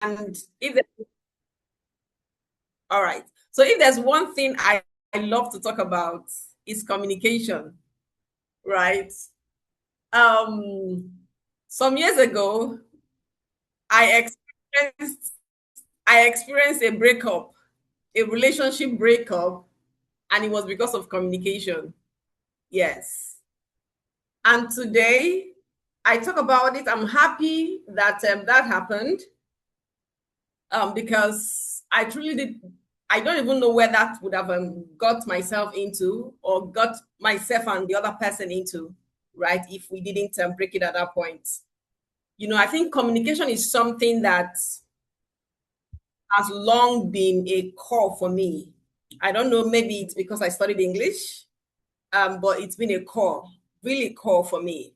if there, all right. So if there's one thing I love to talk about is communication, right? Um, some years ago, I experienced I experienced a breakup, a relationship breakup, and it was because of communication. Yes. And today I talk about it. I'm happy that that happened because I truly did. I don't even know where that would have got myself into or got myself and the other person into, right? If we didn't break it at that point. You know, I think communication is something that has long been a core for me. I don't know, maybe it's because I studied English, but it's been a core, really core for me.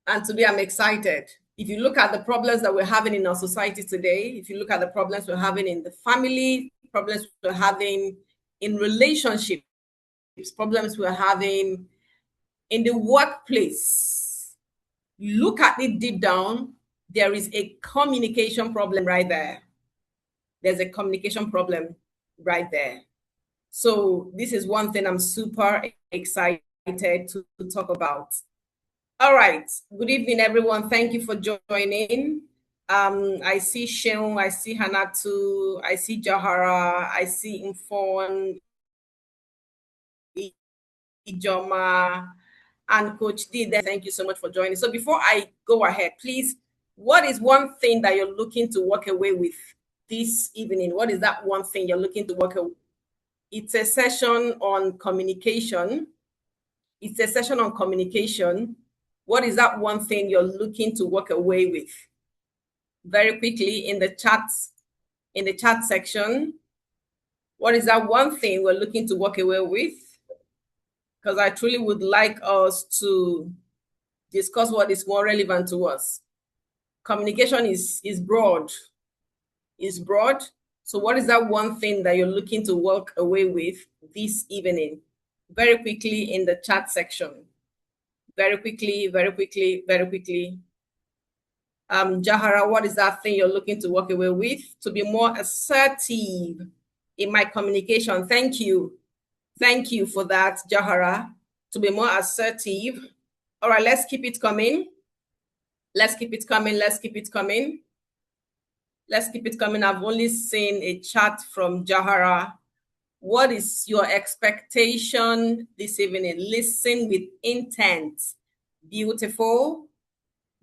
And today I'm excited. If you look at the problems that we're having in our society today, if you look at the problems we're having in the family, problems we're having in relationships, problems we're having in the workplace, look at it deep down, there is a communication problem right there. There's a communication problem right there. So this is one thing I'm super excited to talk about. All right. Good evening, everyone. Thank you for joining. I see Sheung, I see Hanatu, I see Jahara, I see Infon, Ijoma, and Coach D. Thank you so much for joining. So before I go ahead, please, what is one thing that you're looking to walk away with this evening? What is that one thing you're looking to walk away? It's a session on communication. It's a session on communication. What is that one thing you're looking to walk away with? Very quickly in the chat section, what is that one thing we're looking to walk away with? Because I truly would like us to discuss what is more relevant to us. Communication is broad. Is broad. So what is that one thing that you're looking to walk away with this evening? Very quickly in the chat section. Very quickly, very quickly, very quickly. Jahara, what is that thing you're looking to walk away with? To be more assertive in my communication. Thank you. Thank you for that, Jahara. To be more assertive. All right, let's keep it coming. Let's keep it coming. Let's keep it coming. Let's keep it coming. I've only seen a chat from Jahara. What is your expectation this evening? Listen with intent. Beautiful.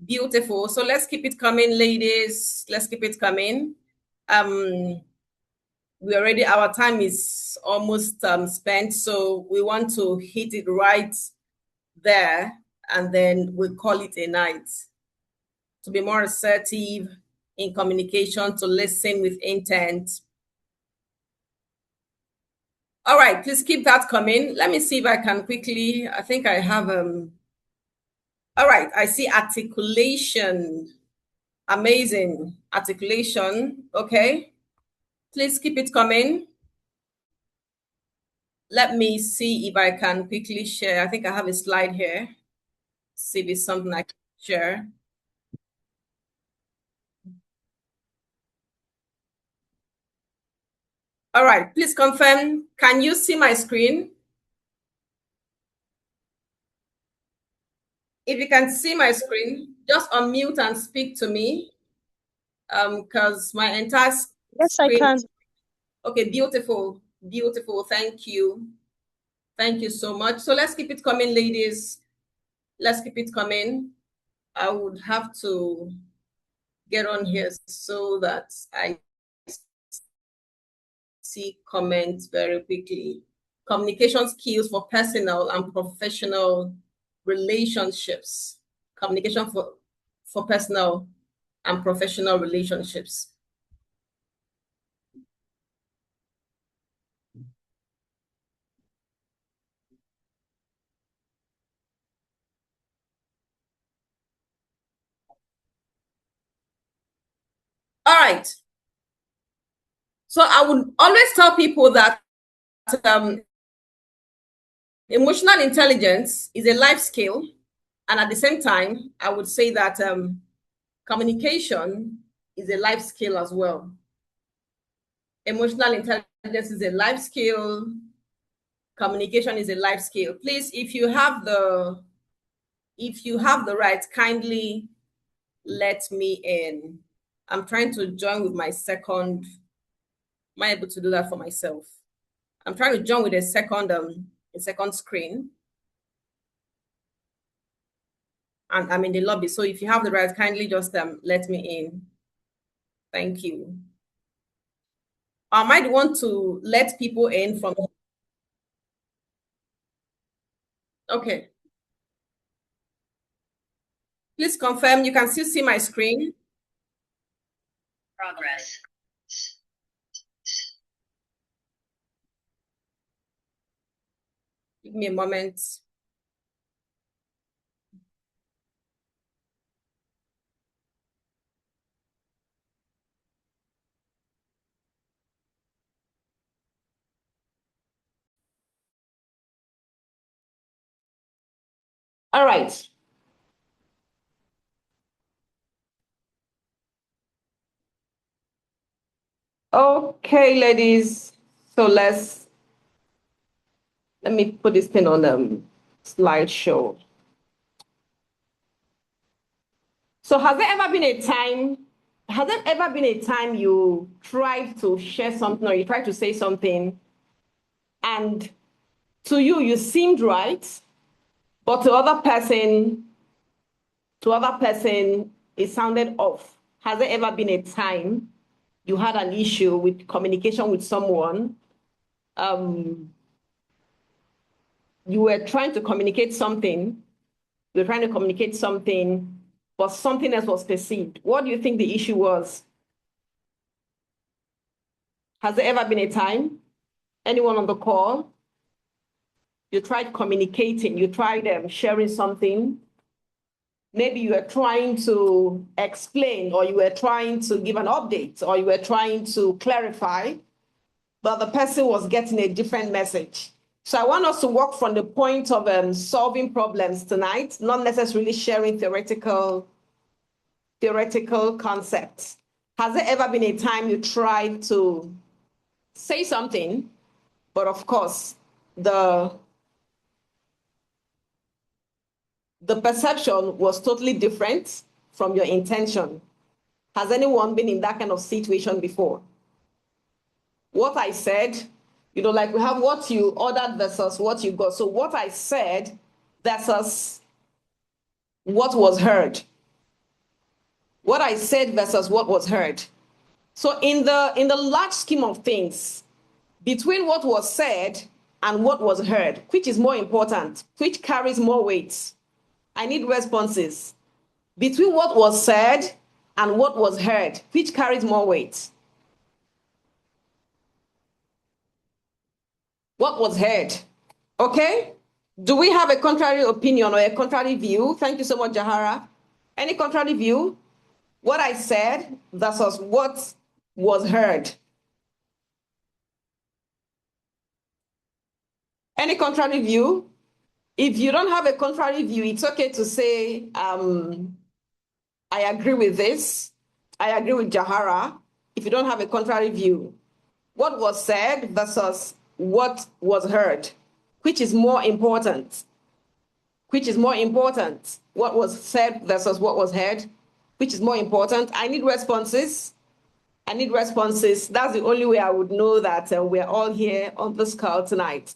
Beautiful. So let's keep it coming, ladies. Let's keep it coming. We already, our time is almost spent, so we want to hit it right there, and then we'll call it a night. To be more assertive in communication, to listen with intent. All right, please keep that coming. Let me see if I can quickly, I think I have, all right, I see articulation. Amazing. Articulation. Okay. Please keep it coming. Let me see if I can quickly share. I think I have a slide here. See if it's something I can share. All right. Please confirm. Can you see my screen? If you can see my screen, just unmute and speak to me. Because my entire screen. Yes, I can. Okay, beautiful. Beautiful. Thank you. Thank you so much. So let's keep it coming, ladies. Let's keep it coming. I would have to get on here so that I see comments very quickly. Communication skills for personal and professional relationships. Communication for personal and professional relationships. All right. So I would always tell people that emotional intelligence is a life skill. And at the same time, I would say that communication is a life skill as well. Emotional intelligence is a life skill. Communication is a life skill. Please, if you have the right, kindly let me in. I'm trying to join with my second. Am I able to do that for myself? I'm trying to join with a second screen. And I'm in the lobby. So if you have the right, kindly just let me in. Thank you. I might want to let people in from. Okay. Please confirm you can still see my screen. Progress. Give me a moment. All right. Okay, ladies. So let me put this thing on slideshow. So has there ever been a time you tried to share something or you tried to say something and to you seemed right, but to other person it sounded off? Has there ever been a time you had an issue with communication with someone? You were trying to communicate something, but something else was perceived. What do you think the issue was? Has there ever been a time? Anyone on the call? You tried communicating, you tried sharing something. Maybe you were trying to explain, or you were trying to give an update, or you were trying to clarify, but the person was getting a different message. So I want us to work from the point of solving problems tonight, not necessarily sharing theoretical concepts. Has there ever been a time you tried to say something, but of course, the perception was totally different from your intention? Has anyone been in that kind of situation before? What I said, like we have what you ordered versus what you got. So what I said versus what was heard. What I said versus what was heard. So in the large scheme of things, between what was said and what was heard, which is more important? Which carries more weight? I need responses. Between what was said and what was heard, which carries more weight? What was heard? Okay? Do we have a contrary opinion or a contrary view? Thank you so much, Jahara. Any contrary view? What I said versus what was heard. Any contrary view? If you don't have a contrary view, it's okay to say, I agree with this. I agree with Jahara. If you don't have a contrary view, what was said versus what was heard, which is more important? Which is more important? What was said versus what was heard, which is more important? I need responses. I need responses. That's the only way I would know that we're all here on this call tonight.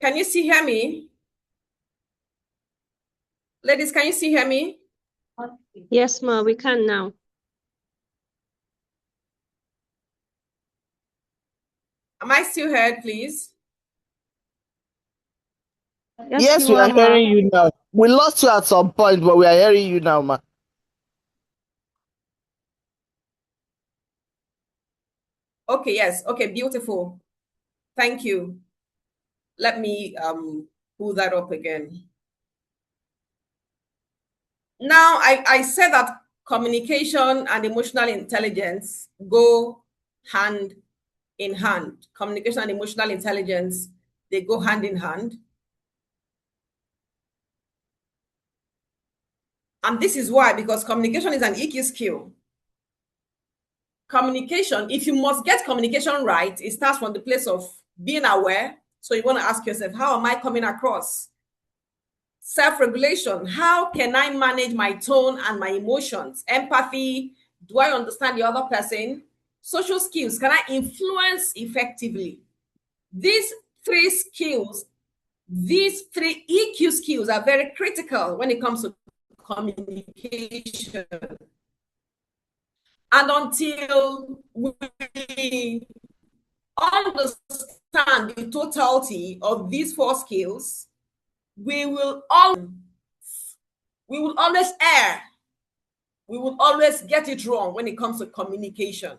Can you still hear me? Ladies, can you still hear me? Yes, ma, we can now. Am I still heard, please? Yes, we are hearing you now. We lost you at some point, but we are hearing you now, ma. Okay, yes. Okay, beautiful. Thank you. Let me pull that up again. Now, I said that communication and emotional intelligence go hand in hand. Communication and emotional intelligence, they go hand in hand. And this is why, because communication is an EQ skill. Communication, if you must get communication right, it starts from the place of being aware. So you want to ask yourself, how am I coming across? Self-regulation, how can I manage my tone and my emotions? Empathy, do I understand the other person? Social skills, can I influence effectively? These three skills, these three EQ skills are very critical when it comes to communication. And until we understand the totality of these four skills, we will always err. We will always get it wrong when it comes to communication.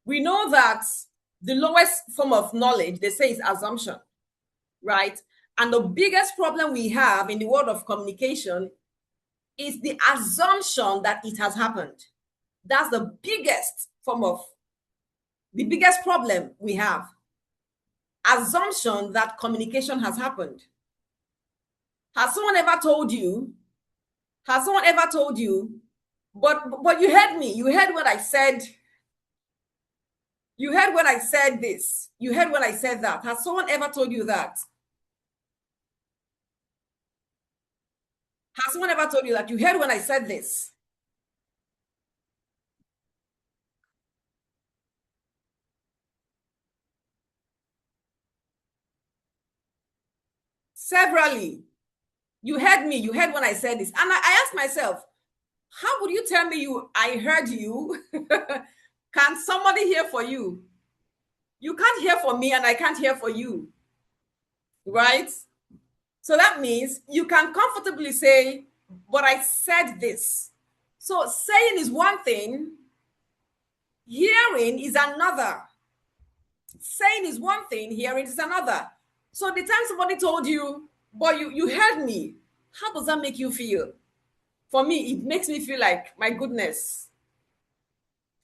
We know that the lowest form of knowledge, they say, is assumption, right? And the biggest problem we have in the world of communication is the assumption that it has happened. That's the biggest problem we have. Assumption that communication has happened. Has someone ever told you? But you heard me. You heard what I said. You heard when I said this. You heard when I said that. Has someone ever told you that? Has someone ever told you that? You heard when I said this. Severally. You heard me. You heard when I said this. And I asked myself, how would you tell me I heard you? Can somebody hear for you? You can't hear for me and I can't hear for you. Right? So that means you can comfortably say, but I said this. So saying is one thing, hearing is another. Saying is one thing, hearing is another. So the time somebody told you, but you heard me, how does that make you feel? For me, it makes me feel like, my goodness,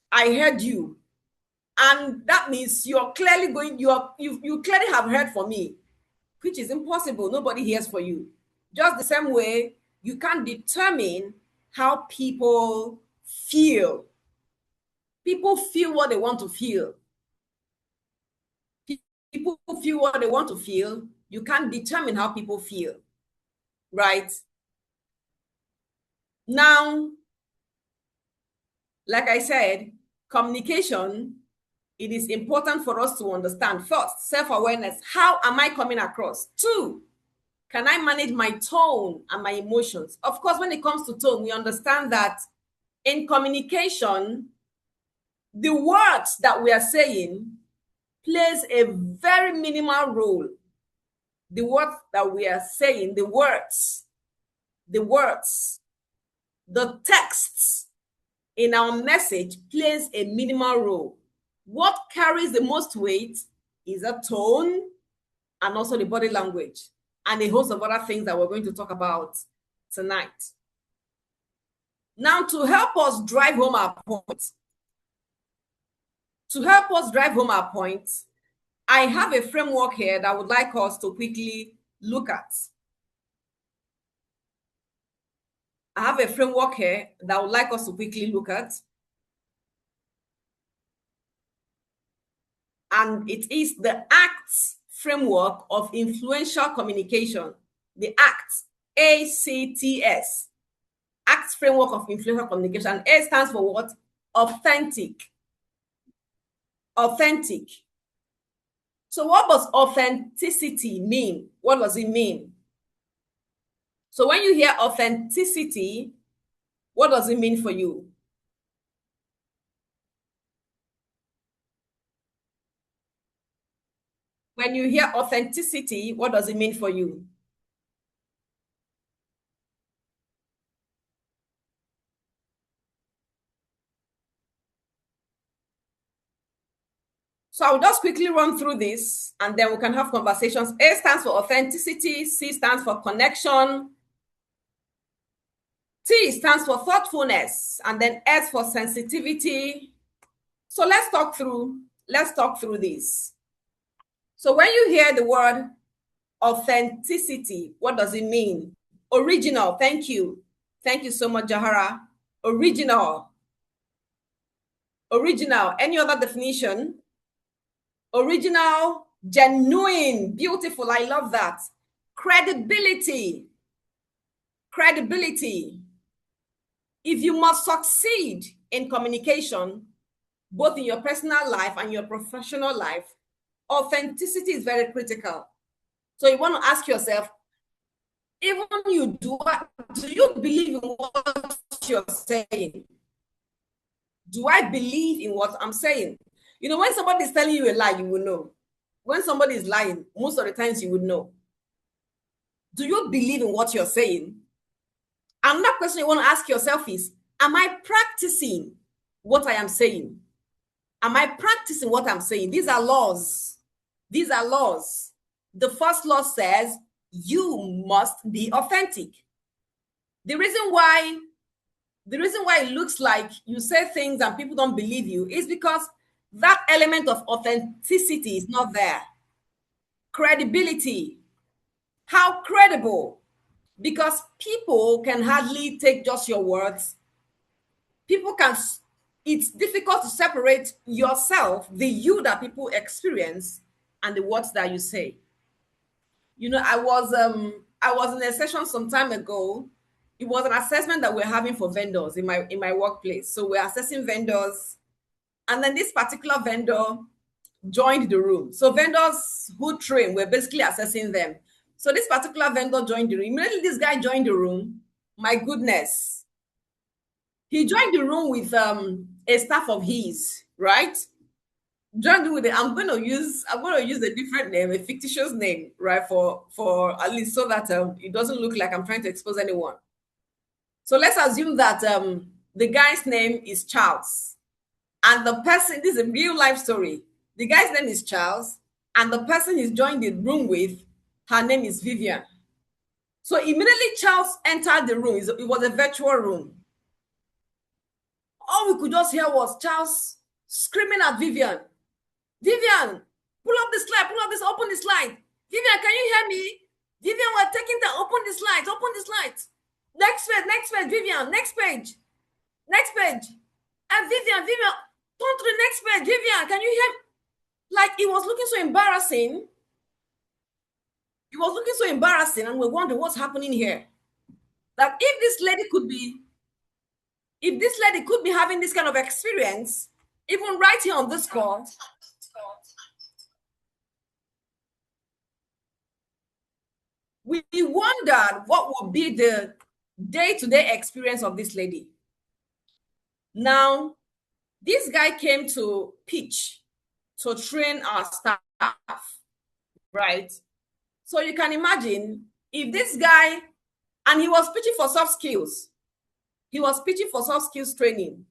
I heard you. And that means you're clearly you clearly have heard from me, which is impossible. Nobody hears for you. Just the same way, you can't determine how people feel. People feel what they want to feel. People feel what they want to feel. You can't determine how people feel, right? Now, like I said, communication, it is important for us to understand. First, self-awareness. How am I coming across? Two, can I manage my tone and my emotions? Of course, when it comes to tone, we understand that in communication, the words that we are saying plays a very minimal role. The words that we are saying, the texts in our message plays a minimal role. What carries the most weight is a tone and also the body language and a host of other things that we're going to talk about tonight. Now, to help us drive home our point, I have a framework here that I would like us to quickly look at. And it is the ACTS framework of influential communication. The ACTS, ACTS. ACTS framework of influential communication. A stands for what? Authentic. So what does authenticity mean? What does it mean? So when you hear authenticity, what does it mean for you? When you hear authenticity, what does it mean for you? So I'll just quickly run through this and then we can have conversations. A stands for authenticity, C stands for connection, T stands for thoughtfulness, and then S for sensitivity. So let's talk through this. So when you hear the word authenticity, what does it mean? Original, thank you. Thank you so much, Jahara. Original. Original. Any other definition? Original, genuine, beautiful. I love that. Credibility. Credibility. If you must succeed in communication, both in your personal life and your professional life, authenticity is very critical. So you want to ask yourself, even you do you believe in what you're saying? Do I believe in what I'm saying? You know, when somebody is telling you a lie, you will know. When somebody is lying, most of the times you would know. Do you believe in what you're saying? Another question you want to ask yourself is, am I practicing what I am saying? Am I practicing what I'm saying? These are laws. These are laws. The first law says you must be authentic. The reason why it looks like you say things and people don't believe you is because that element of authenticity is not there. Credibility. How credible? Because people can hardly take just your words. It's difficult to separate yourself, the you that people experience, and the words that you say. You know, I was in a session some time ago. It was an assessment that we're having for vendors in my workplace. So we're assessing vendors, and then this particular vendor joined the room. So vendors who train, we're basically assessing them. So this particular vendor joined the room. Immediately this guy joined the room. My goodness. He joined the room with a staff of his, right? Joined with it. I'm going to use a different name, a fictitious name, right? For at least so that it doesn't look like I'm trying to expose anyone. So let's assume that the guy's name is Charles. And the person, this is a real life story. The guy's name is Charles, and the person he's joined the room with, her name is Vivian. So immediately Charles entered the room. It was a virtual room. All we could just hear was Charles screaming at Vivian. Vivian, pull up the slide, open the slide. Vivian, can you hear me? Vivian, we're taking the, open the slides. Next page, Vivian, next page. And Vivian, turn to the next page. Vivian, can you hear? Like, it was looking so embarrassing. And we wonder what's happening here. That if this lady could be having this kind of experience, even right here on this call, we wondered what would be the day-to-day experience of this lady. Now, this guy came to pitch to train our staff, right? So you can imagine if this guy, and he was pitching for soft skills. He was pitching for soft skills training.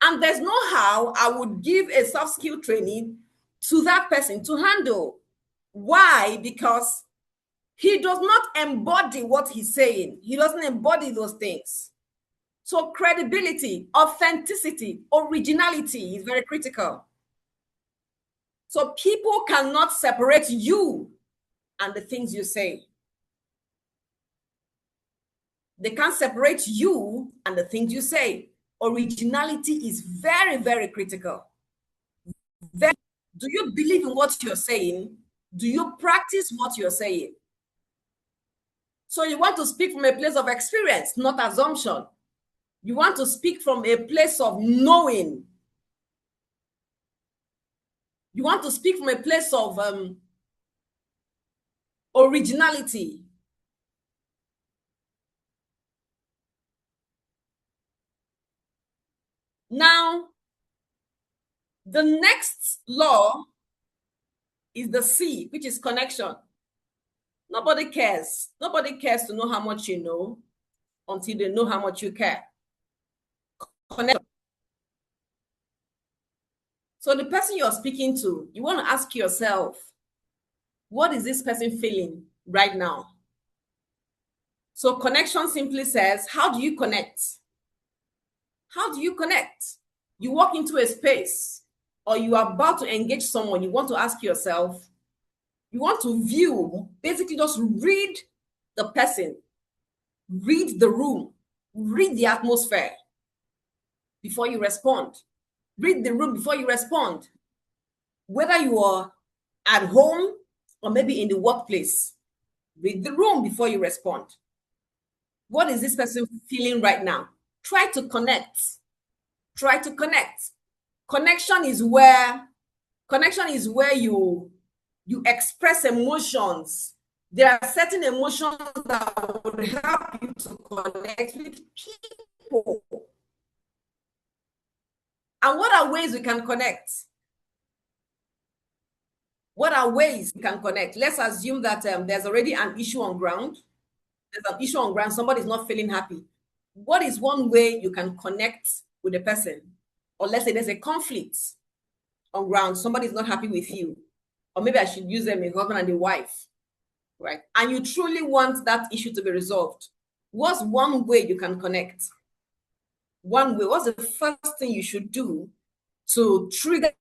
And there's no how I would give a soft skill training to that person to handle. Why? Because he does not embody what he's saying. He doesn't embody those things. So credibility, authenticity, originality is very critical. So people cannot separate you and the things you say. They can't separate you and the things you say. Originality is very, very critical. Do you believe in what you're saying? Do you practice what you're saying? So you want to speak from a place of experience, not assumption. You want to speak from a place of knowing. You want to speak from a place of originality. Now, the next law is the C, which is connection. Nobody cares. Nobody cares to know how much you know until they know how much you care. Connection. So the person you're speaking to, you want to ask yourself, what is this person feeling right now? So connection simply says, how do you connect? How do you connect? You walk into a space or you are about to engage someone, you want to ask yourself, you want to view, basically just read the person, read the room, read the atmosphere before you respond. Read the room before you respond. Whether you are at home or maybe in the workplace, read the room before you respond. What is this person feeling right now? Try to connect. Try to connect. Connection is where you express emotions. There are certain emotions that would help you to connect with people. And what are ways we can connect? What are ways we can connect? Let's assume that there's already an issue on ground. There's an issue on ground. Somebody's not feeling happy. What is one way you can connect with the person? Or let's say there's a conflict on ground. Somebody's not happy with you. Or maybe I should use them, a husband and a wife, right? And you truly want that issue to be resolved. What's one way you can connect? One way. What's the first thing you should do to trigger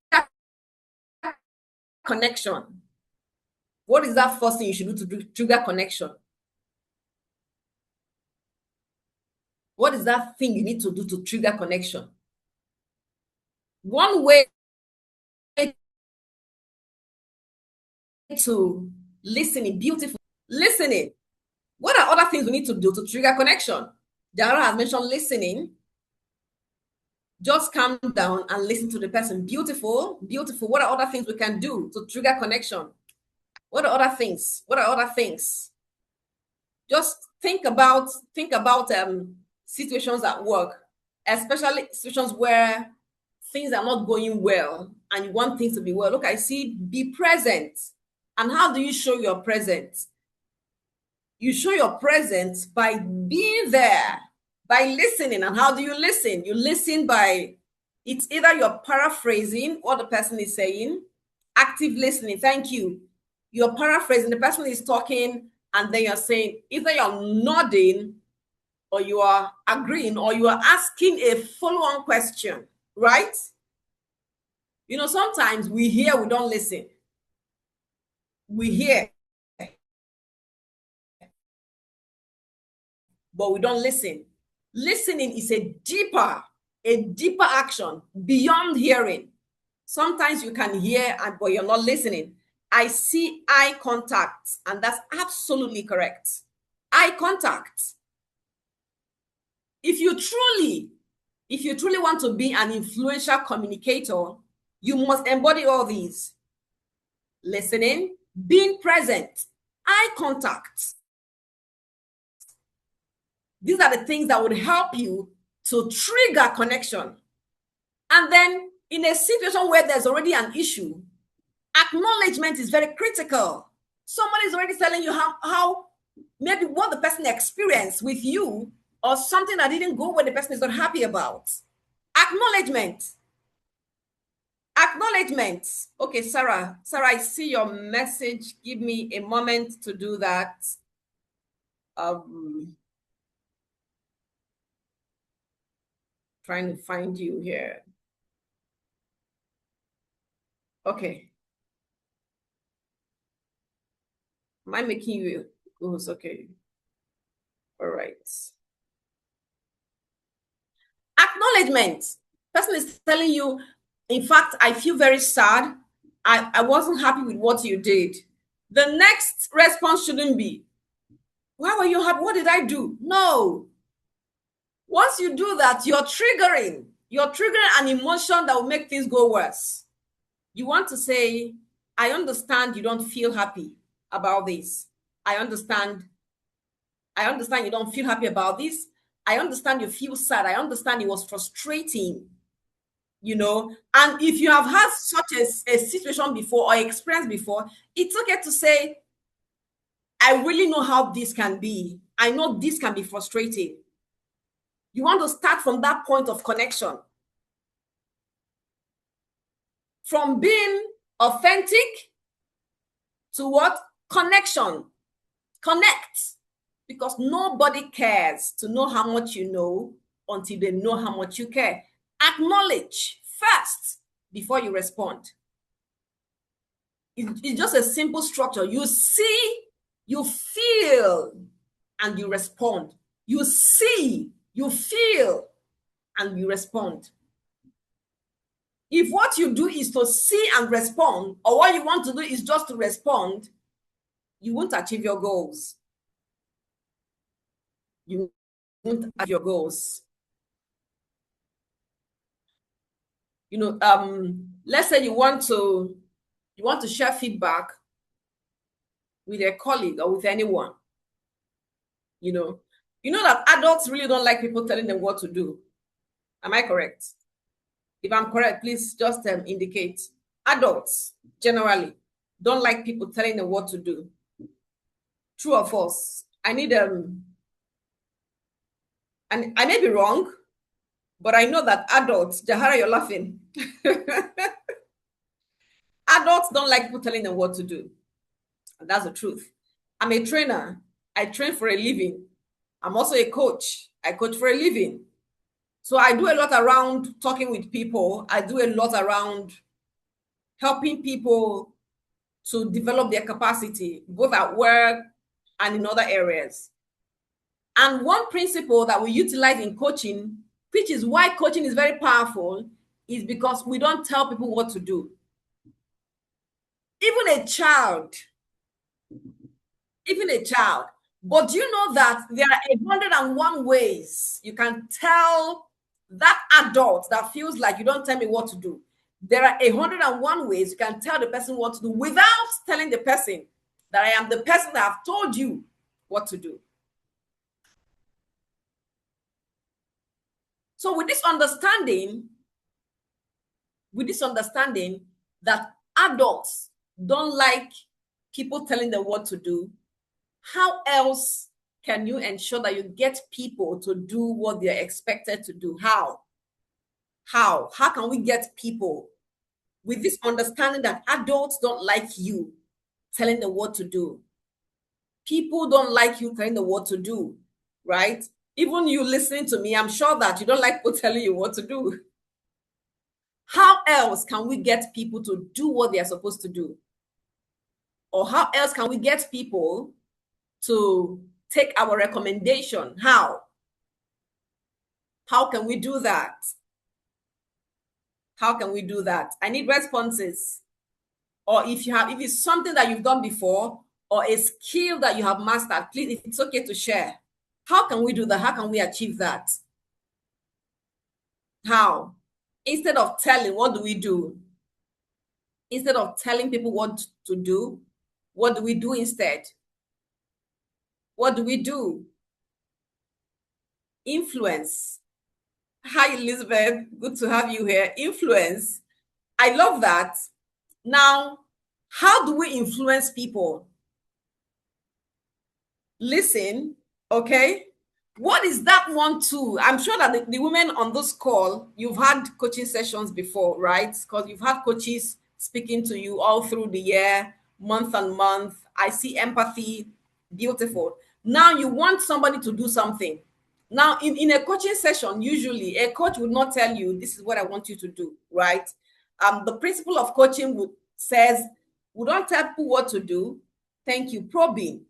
connection? What is that first thing you should do to trigger connection? What is that thing you need to do to trigger connection? One way to listening, beautiful listening. What are other things we need to do to trigger connection? Dara has mentioned listening. Just calm down and listen to the person. Beautiful, beautiful. What are other things we can do to trigger connection? What are other things? What are other things? Just think about situations at work, especially situations where things are not going well and you want things to be well. Look, I see be present. And how do you show your presence? You show your presence by being there, by listening. And how do you listen? You listen by, it's either you're paraphrasing what the person is saying, active listening. Thank you. You're paraphrasing, the person is talking, and then you're saying, either you're nodding or you are agreeing or you are asking a follow-on question, right? You know, sometimes we hear, we don't listen. We hear, but we don't listen. Listening is a deeper action beyond hearing. Sometimes you can hear, but you're not listening. I see eye contact, and that's absolutely correct. Eye contact. If you truly want to be an influential communicator, you must embody all these. Listening, being present, eye contact. These are the things that would help you to trigger connection. And then in a situation where there's already an issue, acknowledgement is very critical. Somebody is already telling you how maybe what the person experienced with you or something that didn't go where the person is not happy about. Acknowledgement. Okay, Sarah, I see your message. Give me a moment to do that. Trying to find you here. Okay. Am I making you goals? Okay. All right. Acknowledgement. Person is telling you, in fact, I feel very sad. I wasn't happy with what you did. The next response shouldn't be, why were you happy? What did I do? No. Once you do that, you're triggering an emotion that will make things go worse. You want to say, I understand you don't feel happy about this. I understand you don't feel happy about this. I understand you feel sad. I understand it was frustrating. And if you have had such a situation before or experience before, it's okay to say, I really know how this can be. I know this can be frustrating. You want to start from that point of connection. From being authentic to what? Connection. Connect. Because nobody cares to know how much you know until they know how much you care. Acknowledge first before you respond. It's just a simple structure. You see, you feel, and you respond. You see, you feel, and you respond. If what you do is to see and respond, or what you want to do is just to respond, you won't achieve your goals. You won't achieve your goals. Let's say you want to share feedback with a colleague or with anyone. You know that adults really don't like people telling them what to do. Am I correct? If I'm correct, please just indicate. Adults generally don't like people telling them what to do. True or false? I need and I may be wrong, but I know that adults, Jahara, you're laughing. Adults don't like people telling them what to do. And that's the truth. I'm a trainer. I train for a living. I'm also a coach. I coach for a living. So I do a lot around talking with people. I do a lot around helping people to develop their capacity, both at work and in other areas. And one principle that we utilize in coaching, which is why coaching is very powerful, is because we don't tell people what to do. Even a child. But do you know that there are 101 ways you can tell that adult that feels like you don't tell me what to do? There are 101 ways you can tell the person what to do without telling the person that I am the person that have told you what to do. So with this understanding that adults don't like people telling them what to do, how else can you ensure that you get people to do what they're expected to do? How can we get people with this understanding that adults don't like you telling them what to do? People don't like you telling them what to do, right? Even you listening to me, I'm sure that you don't like people telling you what to do. How else can we get people to do what they are supposed to do? Or how else can we get people to take our recommendation? How can we do that? How can we do that? I need responses. Or if it's something that you've done before or a skill that you have mastered, please, if it's okay to share. How can we do that? How can we achieve that? How? Instead of telling, what do we do? Instead of telling people what to do, what do we do instead? What do we do? Influence. Hi, Elizabeth. Good to have you here. Influence. I love that. Now, how do we influence people? Listen, okay? What is that one tool? I'm sure that the women on this call, you've had coaching sessions before, right? Because you've had coaches speaking to you all through the year, month and month. I see empathy. Beautiful. Now you want somebody to do something. Now, in a coaching session, usually a coach would not tell you, this is what I want you to do, right? The principle of coaching says, we don't tell people what to do. Thank you. Probing,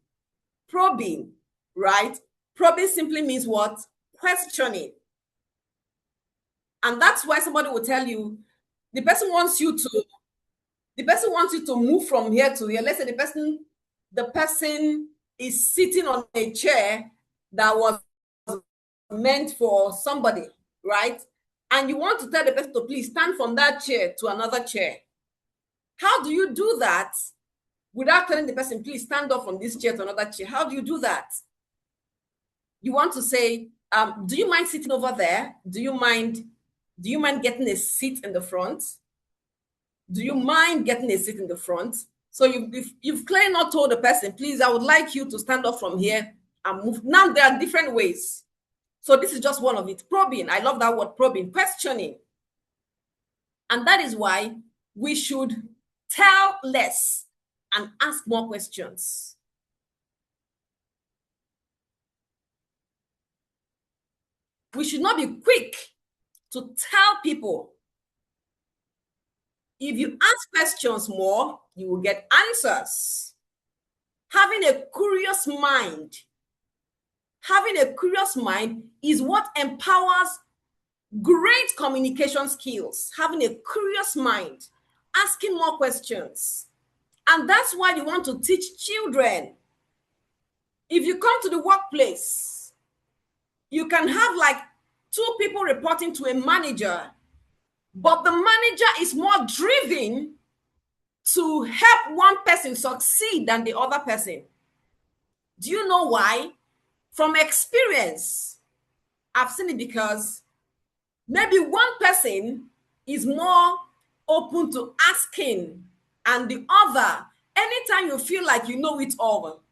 right? Probing simply means what? Questioning. And that's why somebody will tell you, the person wants you to move from here to here. Let's say the person is sitting on a chair that was meant for somebody, right? And you want to tell the person to please stand from that chair to another chair. How do you do that without telling the person, please stand up from this chair to another chair? How do you do that? You want to say, do you mind sitting over there? Do you mind Do you mind getting a seat in the front? Do you mind getting a seat in the front? So you've clearly not told the person, please, I would like you to stand up from here and move. Now there are different ways. So this is just one of it. Probing. I love that word, probing, questioning. And that is why we should tell less and ask more questions. We should not be quick to tell people. If you ask questions more, you will get answers. Having a curious mind. Having a curious mind is what empowers great communication skills. Having a curious mind, asking more questions. And that's why you want to teach children. If you come to the workplace, you can have like 2 people reporting to a manager, but the manager is more driven to help one person succeed than the other person. Do you know why? From experience, I've seen it because maybe one person is more open to asking, and the other, anytime you feel like you know it all,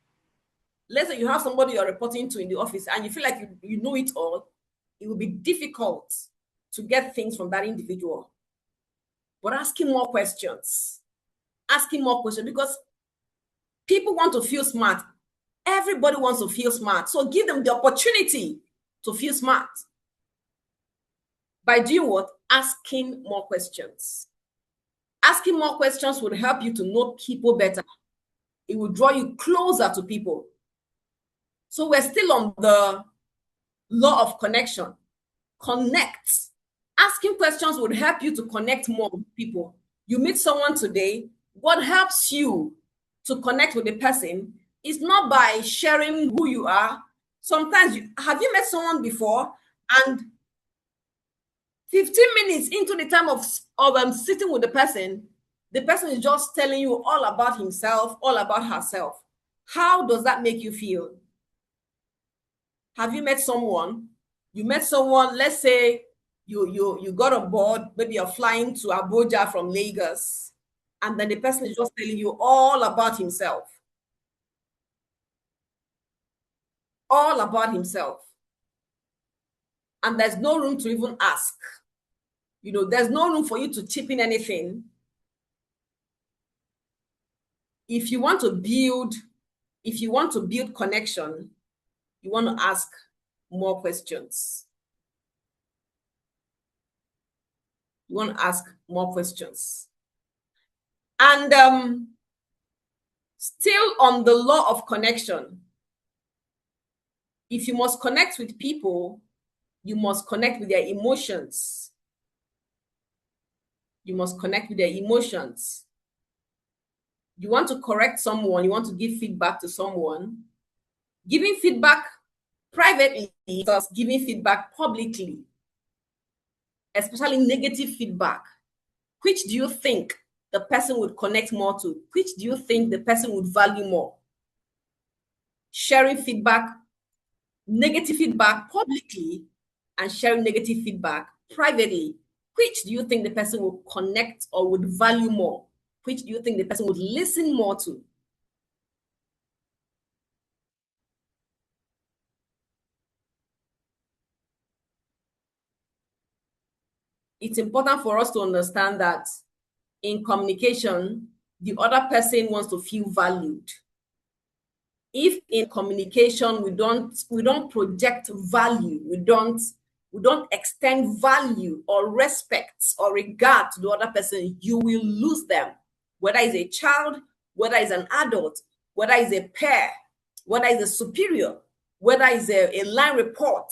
let's say you have somebody you're reporting to in the office and you feel like you know it all, it will be difficult to get things from that individual. But asking more questions, because people want to feel smart. Everybody wants to feel smart. So give them the opportunity to feel smart. By doing what? Asking more questions. Asking more questions would help you to know people better. It will draw you closer to people. So we're still on the law of connection. Connect. Asking questions would help you to connect more with people. You meet someone today, what helps you to connect with the person is not by sharing who you are. Sometimes, have you met someone before and 15 minutes into the time of sitting with the person is just telling you all about himself, all about herself. How does that make you feel? Have you met someone? You met someone, let's say you got on board, maybe you're flying to Abuja from Lagos, and then the person is just telling you all about himself. All about himself. And there's no room to even ask. There's no room for you to chip in anything. If you want to build connection, you want to ask more questions. You want to ask more questions. And still on the law of connection, if you must connect with people, you must connect with their emotions. You must connect with their emotions. You want to correct someone, you want to give feedback to someone. Giving feedback privately versus giving feedback publicly, especially negative feedback. Which do you think the person would connect more to? Which do you think the person would value more? Sharing feedback, negative feedback publicly, and sharing negative feedback privately. Which do you think the person will connect or would value more? Which do you think the person would listen more to? It's important for us to understand that in communication, the other person wants to feel valued. If in communication we don't project value, we don't extend value or respect or regard to the other person, you will lose them. Whether it's a child, whether it's an adult, whether it's a peer, whether it's a superior, whether it's a line report,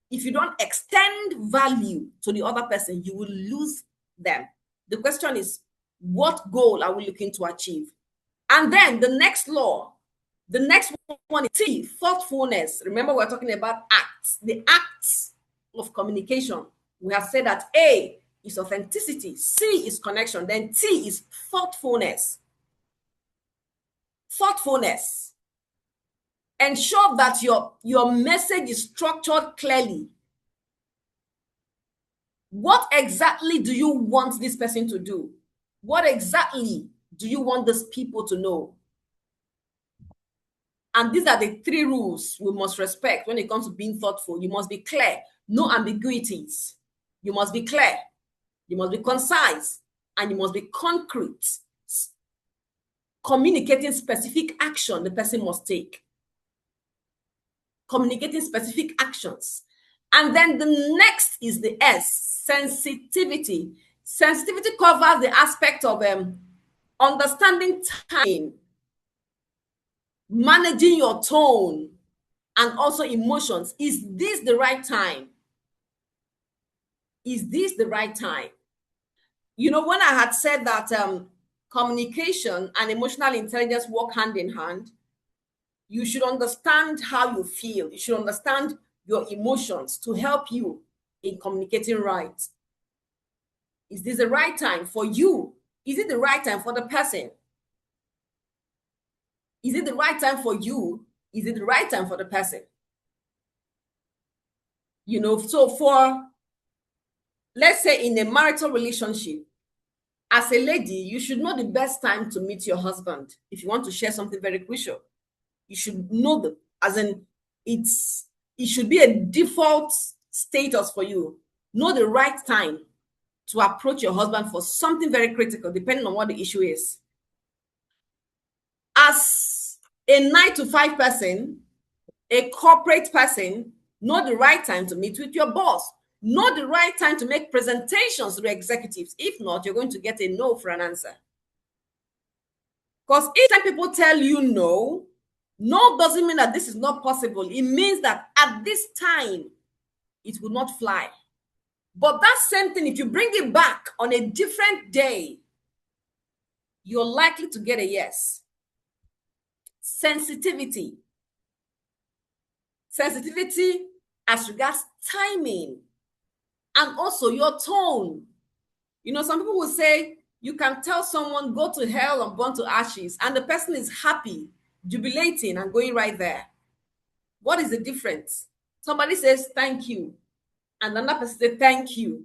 if you don't extend value to the other person, you will lose them. The question is, what goal are we looking to achieve? And then the next law, the next one is T, thoughtfulness. Remember, we're talking about acts, the acts of communication. We have said that A is authenticity, C is connection, then T is thoughtfulness. Thoughtfulness. Ensure that your message is structured clearly. What exactly do you want this person to do? What exactly do you want these people to know? And these are the 3 rules we must respect when it comes to being thoughtful. You must be clear, no ambiguities. You must be clear, you must be concise, and you must be concrete. Communicating specific action the person must take. Communicating specific actions. And then the next is the S, sensitivity. Sensitivity covers the aspect of understanding time, managing your tone, and also emotions. Is this the right time? Is this the right time? You know, when I had said that communication and emotional intelligence work hand in hand, you should understand how you feel. You should understand your emotions to help you in communicating right. Is this the right time for you? Is it the right time for the person? Is it the right time for you? Is it the right time for the person? You know, so for, let's say in a marital relationship, as a lady, you should know the best time to meet your husband. If you want to share something very crucial, you should know it should be a default status for you. Know the right time to approach your husband for something very critical, depending on what the issue is. As a 9-to-5 person, a corporate person, know the right time to meet with your boss. Know the right time to make presentations to the executives. If not, you're going to get a no for an answer. Because each time people tell you no, no doesn't mean that this is not possible. It means that at this time, it will not fly. But that same thing, if you bring it back on a different day, you're likely to get a yes. Sensitivity. Sensitivity as regards timing and also your tone. You know, some people will say, you can tell someone, go to hell and burn to ashes, and the person is happy, jubilating, and going right there. What is the difference? Somebody says, thank you, and another person says, thank you.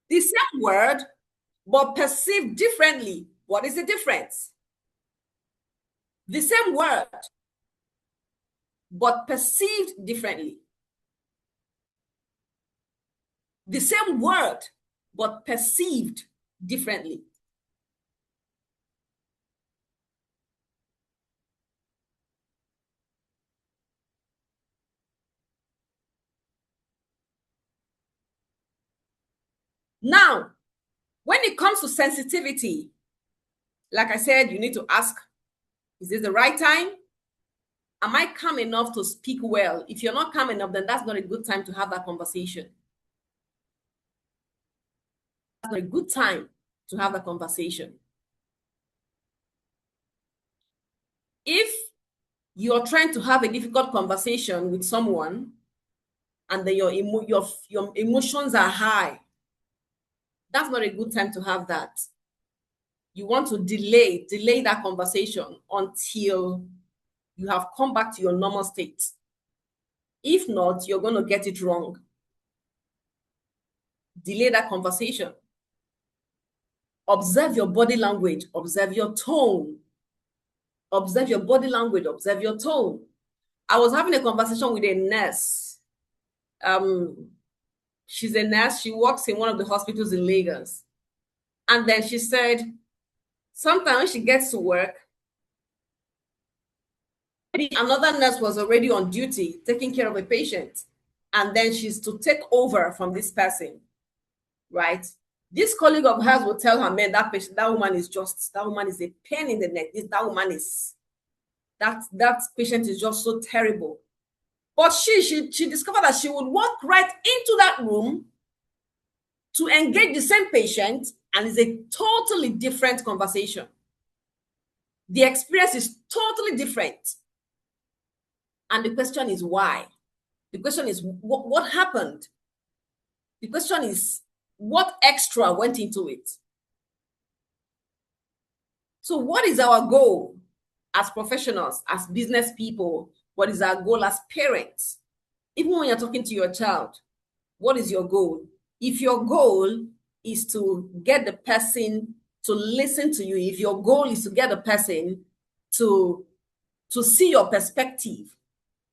The same word, but perceived differently. What is the difference? The same word, but perceived differently. The same word, but perceived differently. Now, when it comes to sensitivity, like I said, you need to ask, is this the right time? Am I calm enough to speak well? If you're not calm enough, then that's not a good time to have that conversation. That's not a good time to have that conversation. If you're trying to have a difficult conversation with someone and then your emotions are high, that's not a good time to have that. You want to delay that conversation until you have come back to your normal state. If not, you're going to get it wrong. Delay that conversation. Observe your body language, observe your tone. Observe your body language, observe your tone. I was having a conversation with a nurse. She's a nurse. She works in one of the hospitals in Lagos. And then she said, sometimes when she gets to work, maybe another nurse was already on duty taking care of a patient. And then she's to take over from this person, right? This colleague of hers will tell her, man, that woman is a pain in the neck. That patient is just so terrible. But she discovered that she would walk right into that room to engage the same patient, and it's a totally different conversation. The experience is totally different. And the question is why? The question is what happened? The question is what extra went into it? So what is our goal as professionals, as business people? What is our goal as parents? Even when you're talking to your child, what is your goal? If your goal is to get the person to listen to you, if your goal is to get the person to see your perspective,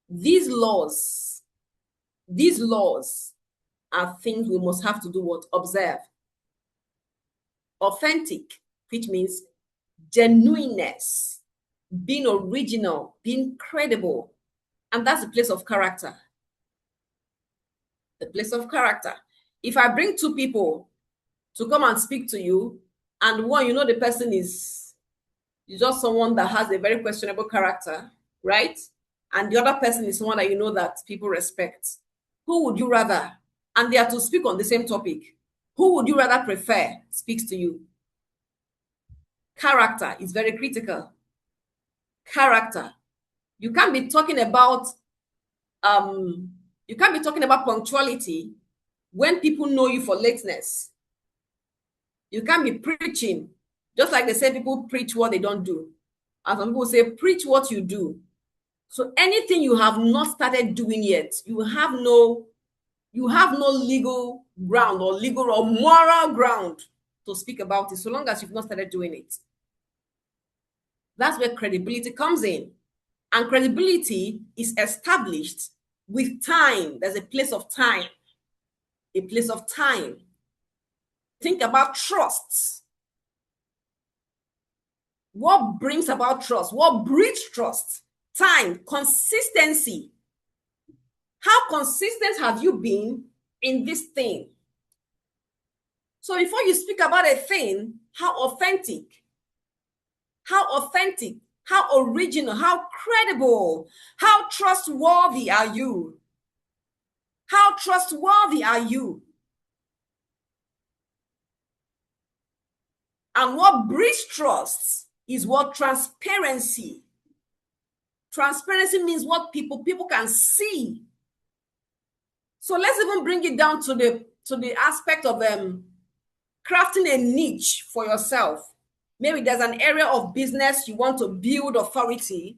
these laws are things we must have to do what? Observe. Authentic, which means genuineness, being original, being credible. And that's the place of character. The place of character. If I bring two people to come and speak to you, and one, you know, the person is just someone that has a very questionable character, right? And the other person is someone that you know that people respect. Who would you rather? And they are to speak on the same topic. Who would you rather prefer speaks to you? Character is very critical. Character. You can't be talking about punctuality when people know you for lateness. You can't be preaching, just like they say people preach what they don't do. And some people say preach what you do. So anything you have not started doing yet, you have no legal ground or legal or moral ground to speak about it, so long as you've not started doing it. That's where credibility comes in. And credibility is established with time. There's a place of time. A place of time. Think about trust. What brings about trust? What breeds trust? Time, consistency. How consistent have you been in this thing? So before you speak about a thing, how authentic, how original, how credible, how trustworthy are you? How trustworthy are you? And what breeds trust is what? Transparency. Transparency means what people can see. So let's even bring it down to the aspect of crafting a niche for yourself. Maybe there's an area of business you want to build authority,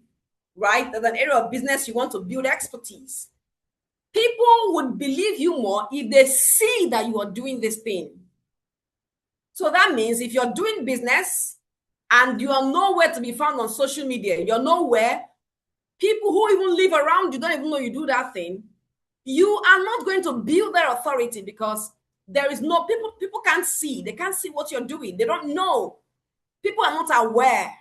right? There's an area of business you want to build expertise. People would believe you more if they see that you are doing this thing. So that means if you're doing business and you are nowhere to be found on social media, you're nowhere, people who even live around you don't even know you do that thing, you are not going to build their authority because there is no, people can't see. They can't see what you're doing. They don't know. People are not aware.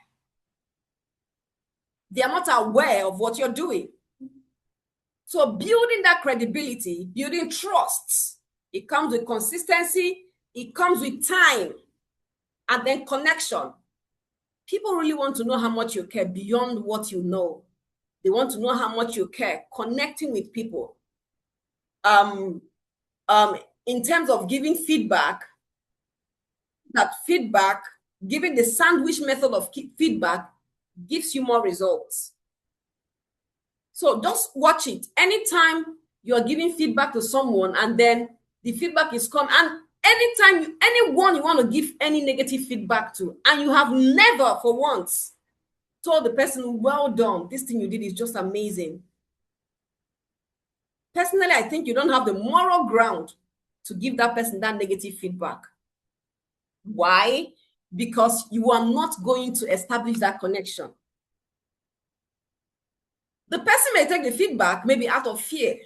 They are not aware of what you're doing. So building that credibility, building trust, it comes with consistency, it comes with time, and then connection. People really want to know how much you care beyond what you know. They want to know how much you care, connecting with people. In terms of giving feedback, giving the sandwich method of feedback gives you more results. So just watch it. Anytime you're giving feedback to someone and then the feedback is come, and anyone you want to give any negative feedback to, and you have never for once told the person, well done, this thing you did is just amazing. Personally, I think you don't have the moral ground to give that person that negative feedback. Why? Because you are not going to establish that connection. The person may take the feedback maybe out of fear.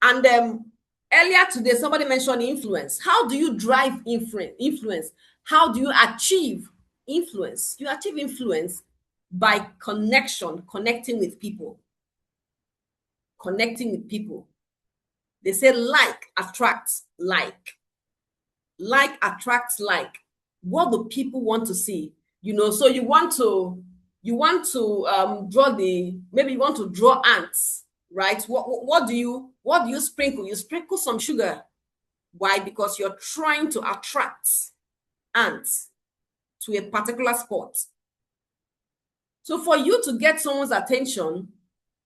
And earlier today, somebody mentioned influence. How do you drive influence? How do you achieve influence? You achieve influence by connecting with people. Connecting with people. They say like attracts like. Like attracts like. What do people want to see? So you want to draw ants, right? What do you sprinkle? You sprinkle some sugar. Why? Because you're trying to attract ants to a particular spot. So for you to get someone's attention,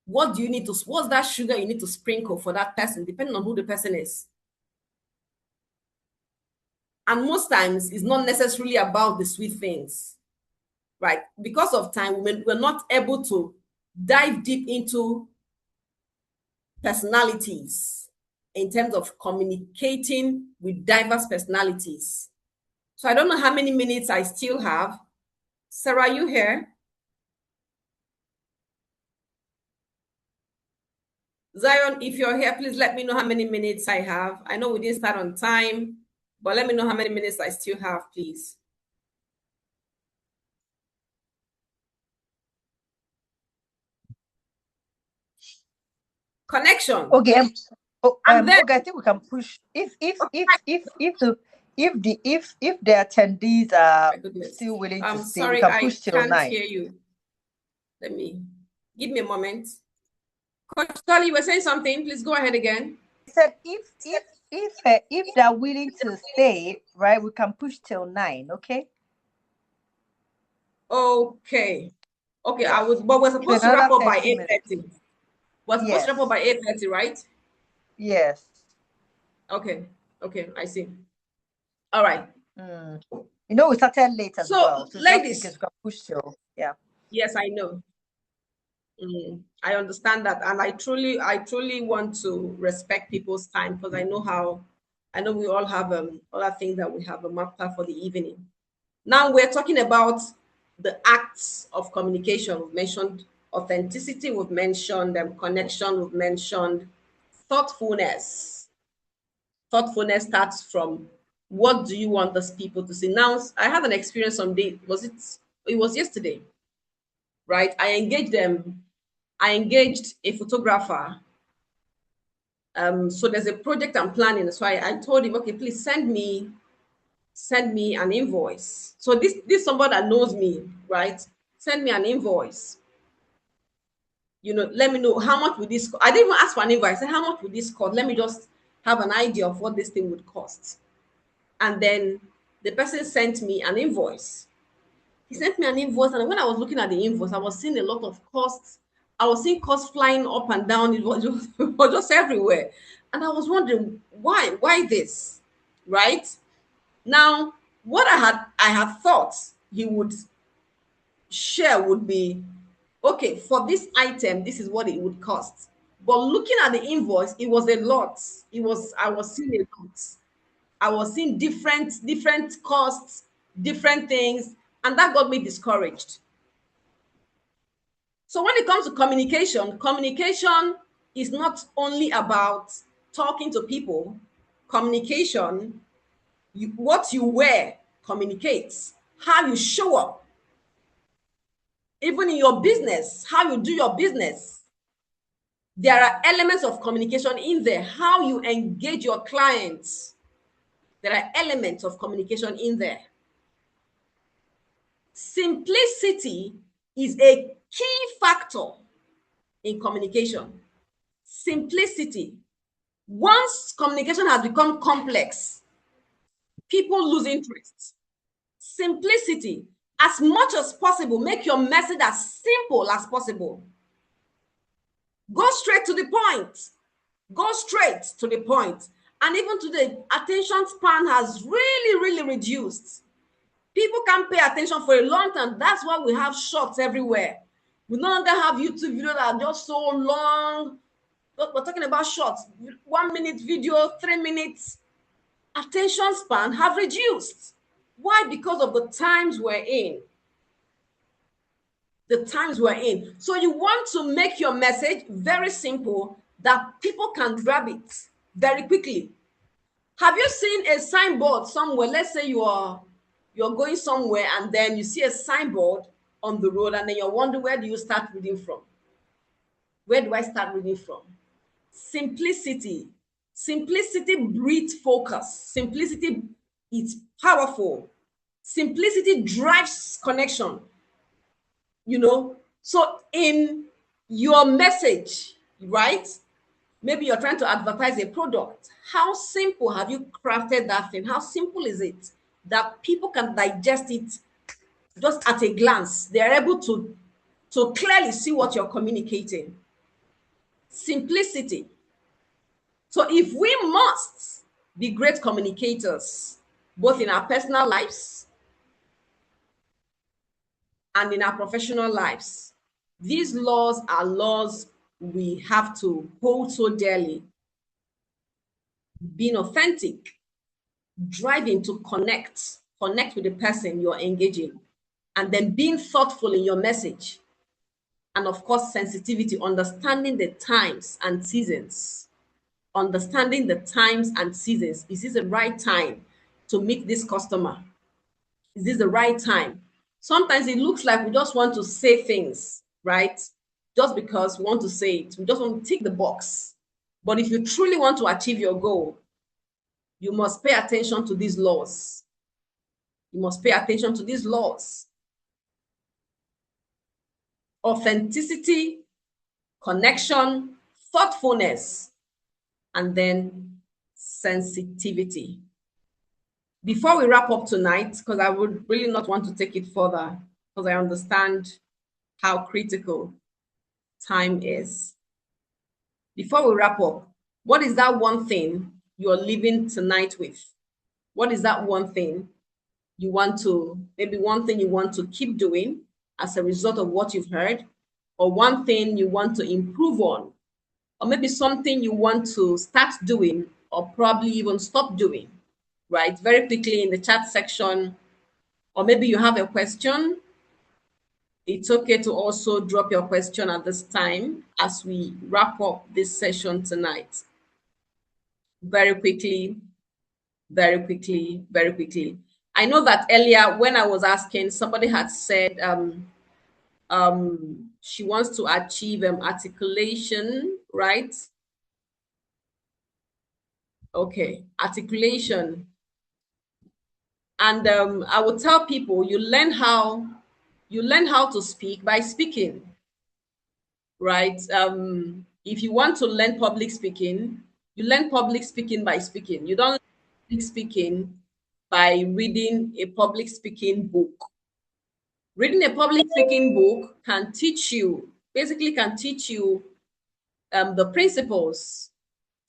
what's that sugar you need to sprinkle for that person, depending on who the person is? And most times it's not necessarily about the sweet things, right? Because of time, we're not able to dive deep into personalities. in terms of communicating with diverse personalities. So I don't know how many minutes I still have. Sarah, are you here? Zion, if you're here, please let me know how many minutes I have. I know we didn't start on time, but let me know how many minutes I still have, please. Connection. Okay. Okay, I think we can push if the attendees are still willing to stay, sorry, we can push till 9. I can't hear you. Let me give me a moment. Coach Dolly, you were saying something. Please go ahead again. I said if they're willing to stay, right, we can push till 9. Okay. Okay. Okay. Yes. But we're supposed to wrap up by 8:30. We're supposed to wrap up by 8:30, right? Yes. Okay. Okay. I see. All right. You know, we started late as well. So ladies, just because we can push till, yeah. Yes, I know. I understand that, and I truly want to respect people's time, because I know we all have other things that we have mapped out for the evening. Now we're talking about the acts of communication. We've mentioned authenticity, we've mentioned connection, we've mentioned thoughtfulness. Thoughtfulness starts from, what do you want those people to see? Now, I had an experience someday. It was yesterday, right? I engaged a photographer. So there's a project I'm planning. So I told him, okay, please send me an invoice. So this somebody that knows me, right? Send me an invoice. Let me know how much would this cost. I didn't even ask for an invoice. I said, how much would this cost? Let me just have an idea of what this thing would cost. And then the person sent me an invoice. He sent me an invoice, and when I was looking at the invoice, I was seeing a lot of costs. I was seeing costs flying up and down. It was just everywhere. And I was wondering, why this? Right? Now, what I had thought he would share would be, okay, for this item, this is what it would cost. But looking at the invoice, it was a lot. I was seeing a lot. I was seeing different costs, different things, and that got me discouraged. So when it comes to communication is not only about talking to people. Communication, what you wear communicates. How you show up, even in your business, how you do your business. There are elements of communication in there. How you engage your clients. There are elements of communication in there. Simplicity is a key factor in communication. Simplicity. Once communication has become complex, people lose interest. Simplicity. As much as possible, make your message as simple as possible. Go straight to the point. Go straight to the point. And even today, attention span has really reduced. People can't pay attention for a long time. That's why we have shorts everywhere. We no longer have YouTube videos that are just so long. We're talking about shorts. 1 minute video, 3 minutes. Attention span have reduced. Why? Because of the times we're in. The times we're in. So you want to make your message very simple that people can grab it very quickly. Have you seen a signboard somewhere? Let's say you're going somewhere and then you see a signboard on the road and then you're wondering, where do you start reading from? Where do I start reading from? Simplicity. Simplicity breeds focus. Simplicity is powerful. Simplicity drives connection. So in your message, right? Maybe you're trying to advertise a product. How simple have you crafted that thing? How simple is it that people can digest it just at a glance? They're able to clearly see what you're communicating. Simplicity. So if we must be great communicators, both in our personal lives and in our professional lives, these laws are laws we have to hold so dearly. being authentic, driving to connect with the person you're engaging, and then being thoughtful in your message. And of course, sensitivity, understanding the times and seasons. Understanding the times and seasons. Is this the right time to meet this customer? Is this the right time? Sometimes it looks like we just want to say things, right? Just because we want to say it. We just want to tick the box. But if you truly want to achieve your goal, you must pay attention to these laws. You must pay attention to these laws. Authenticity, connection, thoughtfulness, and then sensitivity. Before we wrap up tonight, because I would really not want to take it further, because I understand how critical time is. Before we wrap up, what is that one thing you're leaving tonight with? What is that one thing you want to, maybe one thing you want to keep doing as a result of what you've heard, or one thing you want to improve on, or maybe something you want to start doing or probably even stop doing, right? Very quickly in the chat section, or maybe you have a question. It's okay to also drop your question at this time as we wrap up this session tonight. Very quickly, very quickly, very quickly. I know that earlier when I was asking, somebody had said she wants to achieve articulation, right? Okay, articulation. And I would tell people you learn how to speak by speaking, right? If you want to learn public speaking, you learn public speaking by speaking. You don't learn public speaking by reading a public speaking book. Reading a public speaking book can teach you, basically can teach you the principles,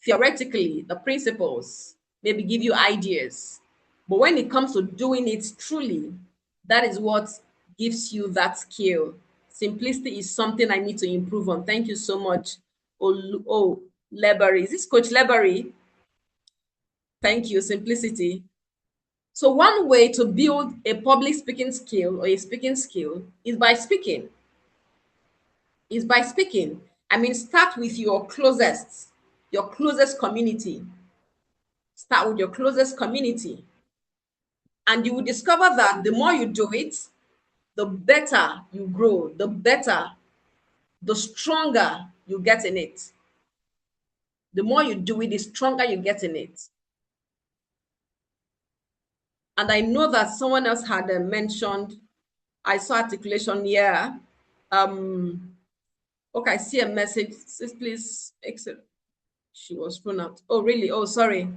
theoretically, the principles, maybe give you ideas. But when it comes to doing it truly, that is what gives you that skill. Simplicity is something I need to improve on. Thank you so much. Oh, Lebery. Is this Coach Lebery? Thank you, simplicity. So one way to build a public speaking skill or a speaking skill is by speaking. I mean, start with your closest community. Start with your closest community. And you will discover that the more you do it, the better you grow, the stronger you get in it. The more you do it, the stronger you get in it. And I know that someone else had mentioned, I saw articulation here. Okay, I see a message. Says, please exit. She was thrown out. Oh, really? Oh, sorry.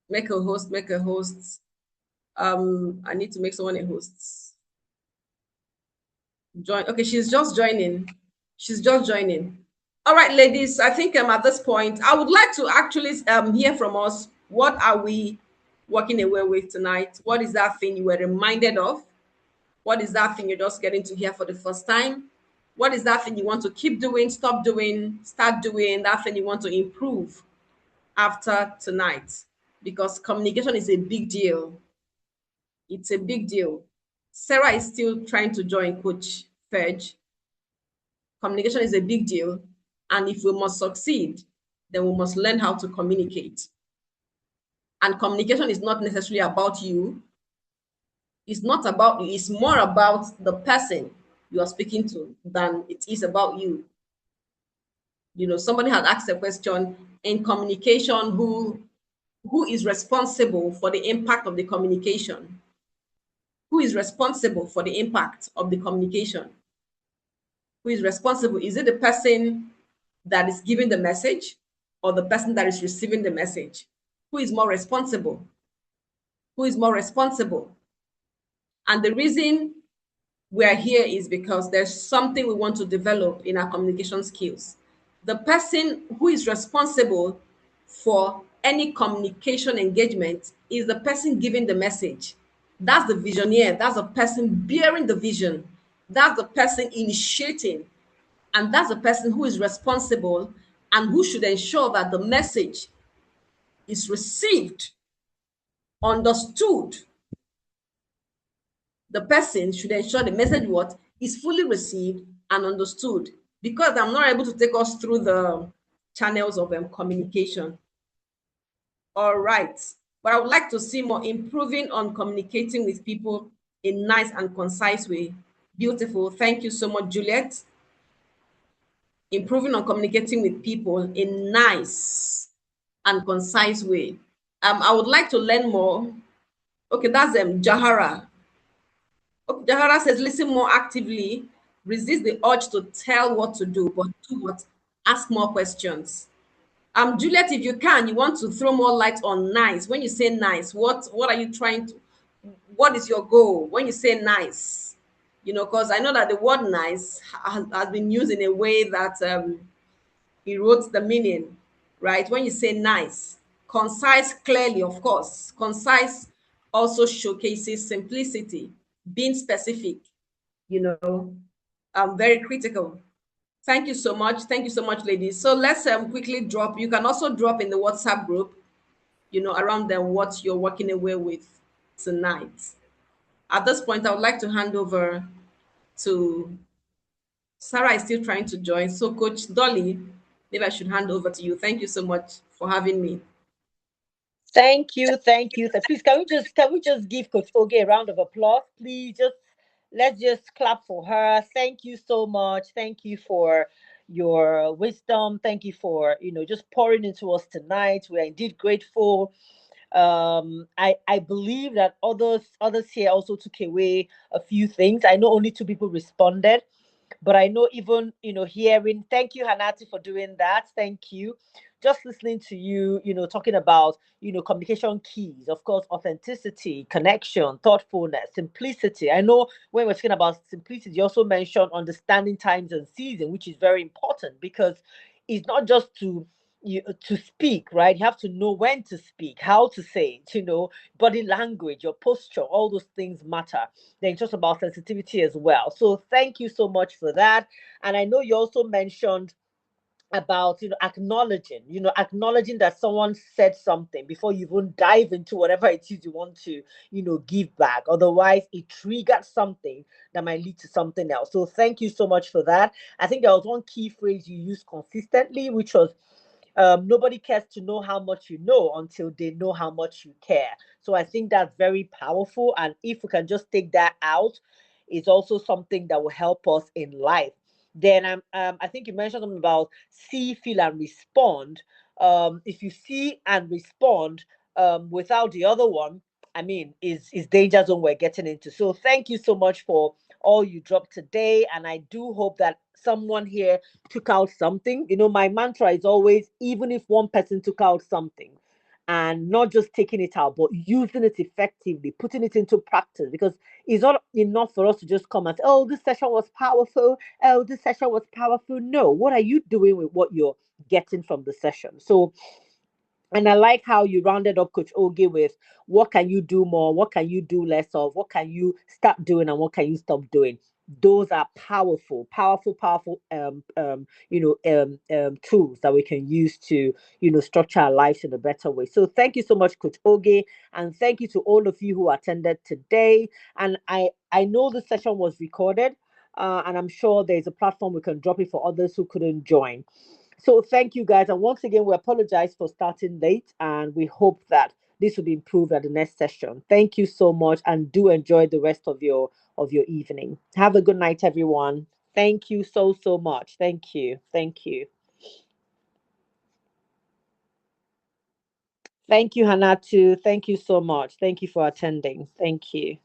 Make a host. I need to make someone a host. Join. Okay, she's just joining. All right, ladies, I think at this point, I would like to actually hear from us. What are we walking away with tonight? What is that thing you were reminded of? What is that thing you're just getting to hear for the first time? What is that thing you want to keep doing, stop doing, start doing, that thing you want to improve after tonight? Because communication is a big deal. It's a big deal. Sarah is still trying to join, Coach Fedge. Communication is a big deal. And if we must succeed, then we must learn how to communicate. And communication is not necessarily about you. It's not about you. It's more about the person you are speaking to than it is about you. You know, somebody had asked a question in communication, who is responsible for the impact of the communication? Who is responsible for the impact of the communication? Who is responsible? Is it the person that is giving the message or the person that is receiving the message? Who is more responsible? Who is more responsible? And the reason we're here is because there's something we want to develop in our communication skills. The person who is responsible for any communication engagement is the person giving the message. That's the visioneer. That's the person bearing the vision. That's the person initiating. And that's the person who is responsible and who should ensure that the message is received, understood. The person should ensure the message what is fully received and understood, because I'm not able to take us through the channels of communication. All right. But I would like to see more improving on communicating with people in nice and concise way. Beautiful. Thank you so much, Juliet. Improving on communicating with people in nice and concise way. I would like to learn more. Okay, that's Jahara. Okay, Jahara says, listen more actively, resist the urge to tell what to do, but do what? Ask more questions. Juliet, if you can, you want to throw more light on nice. When you say nice, what are you trying to, what is your goal when you say nice? You know, because I know that the word nice has been used in a way that erodes the meaning, right? When you say nice, concise, clearly, of course. Concise also showcases simplicity, being specific, you know, very critical. Thank you so much. Thank you so much, ladies. So let's quickly drop. You can also drop in the WhatsApp group, you know, around them what you're walking away with tonight. At this point, I would like to hand over to Sarah is still trying to join. So Coach Dolly, maybe I should hand over to you. Thank you so much for having me. Thank you. So please, can we just give Coach Oge a round of applause? Please, let's just clap for her. Thank you so much. Thank you for your wisdom. Thank you for just pouring into us tonight. We are indeed grateful. I believe that others here also took away a few things. I know only 2 people responded, but I know even hearing, thank you Hanati for doing that. Thank you. Just listening to you, talking about communication keys, of course, authenticity, connection, thoughtfulness, simplicity. I know when we're speaking about simplicity, you also mentioned understanding times and season, which is very important, because it's not just to speak, right? You have to know when to speak, how to say it, body language, your posture, all those things matter. Then it's just about sensitivity as well. So thank you so much for that. And I know you also mentioned about acknowledging that someone said something before you even dive into whatever it is you want to give back. Otherwise it triggers something that might lead to something else. So thank you so much for that. I think there was one key phrase you used consistently, which was nobody cares to know how much you know until they know how much you care. So I think that's very powerful. And if we can just take that out, it's also something that will help us in life. Then I think you mentioned something about see, feel, and respond. If you see and respond without the other one, I mean, is danger zone we're getting into. So thank you so much for all you dropped today. And I do hope that someone here took out something. My mantra is always, even if one person took out something, and not just taking it out, but using it effectively, putting it into practice, because it's not enough for us to just come and say, oh, this session was powerful. Oh, this session was powerful. No, what are you doing with what you're getting from the session? So, and I like how you rounded up, Coach Oge, with what can you do more, what can you do less of, what can you start doing, and what can you stop doing. Those are powerful tools that we can use to structure our lives in a better way. So thank you so much, Coach Oge, and thank you to all of you who attended today. And I know the session was recorded, and I'm sure there's a platform we can drop it for others who couldn't join. So thank you guys. And once again, we apologize for starting late, and we hope that this will be improved at the next session. Thank you so much, and do enjoy the rest of your evening. Have a good night, everyone. Thank you so much. Thank you. Thank you, Hanatu. Thank you so much. Thank you for attending. Thank you.